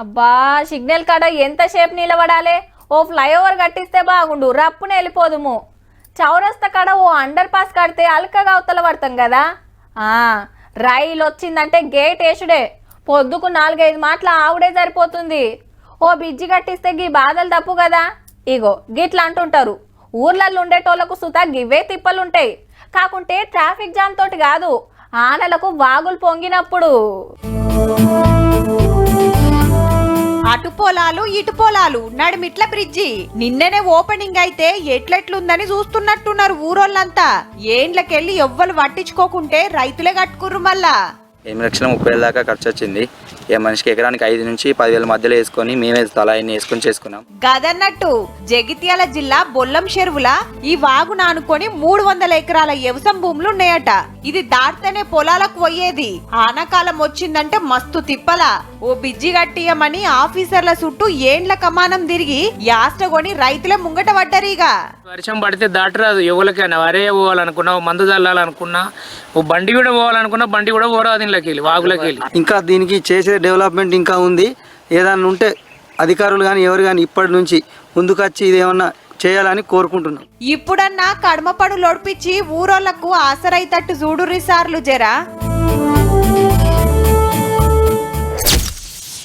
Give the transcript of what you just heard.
అబ్బా సిగ్నల్ కాడ ఎంతసేపు నిలబడాలి? ఓ ఫ్లైఓవర్ కట్టిస్తే బాగుండు, రప్పున వెళ్ళిపోదుము. చౌరస్తా కాడ ఓ అండర్ పాస్ కడితే అల్కగా అవతల పడతాం కదా. రైలు వచ్చిందంటే గేట్ వేసుడే, పొద్దుకు 4-5 మాటల ఆవుడే సరిపోతుంది. ఓ బిజ్జి కట్టిస్తే గీ బాధలు తప్పు కదా. ఇగో గిట్లా అంటుంటారు, ఊర్లలో ఉండేటోళ్లకు సుతా గివ్వే తిప్పలుంటాయి. కాకుంటే ట్రాఫిక్ జామ్ తోటి కాదు, ఆనలకు వాగులు పొంగినప్పుడు. అటు పొలాలు ఇటు పొలాలు నడిమిట్ల బ్రిడ్జి నిన్ననే ఓపెనింగ్ అయితే ఎట్లెట్లుందని చూస్తున్నట్టున్నారు ఊరోళ్ళంతా. ఏండ్లకెళ్ళి ఎవ్వరు పట్టించుకోకుంటే రైతులే కట్టుకుర్రు. మళ్ళా 8,30,000 దాకా ఖర్చు వచ్చింది. మనిషికి ఎకరానికి 5 నుంచి 10,000 మధ్యలో వేసుకొని మేమే తలాయిని వేసుకొని చేసుకున్నాం. గదన్నట్టు జగిత్యాల జిల్లా బొల్లం చెరువుల ఈ వాగును ఆనుకొని 300 ఎకరాల వ్యవసాయ భూములు ఉన్నాయట. ఇది దాటితేనే పొలాలకు పోయేది. ఆనకాలం వచ్చిందంటే మస్తు తిప్పల. ఓ బిజ్జి కట్టియమని ఆఫీసర్ల చుట్టూ ఏండ్ల కమానం తిరిగి యాస్టగొని రైతులే ముంగట పడ్డరిగా. వర్షం పడితే దాటరాదు ఎవరికైనా. వరే పోవాలనుకున్నా, మందు చల్లాలనుకున్నా, ఓ బండి కూడా పోవాలనుకున్నా బండి కూడా పోరాదు ఇంట్లోకి వెళ్ళి, వాగులకి వెళ్ళి. ఇంకా దీనికి చేసే డెవలప్మెంట్ ఇంకా ఉంది. ఏదన్నా ఉంటే అధికారులు కానీ ఎవరు కానీ ఇప్పటి నుంచి ముందుకొచ్చి ఇదేమన్నా చేయాలని కోరుకుంటున్నాం. ఇప్పుడన్నా కడమపడు లొడిపించి ఊరోళ్లకు ఆసరైతట్టు చూడుర్రి సార్లు జరా.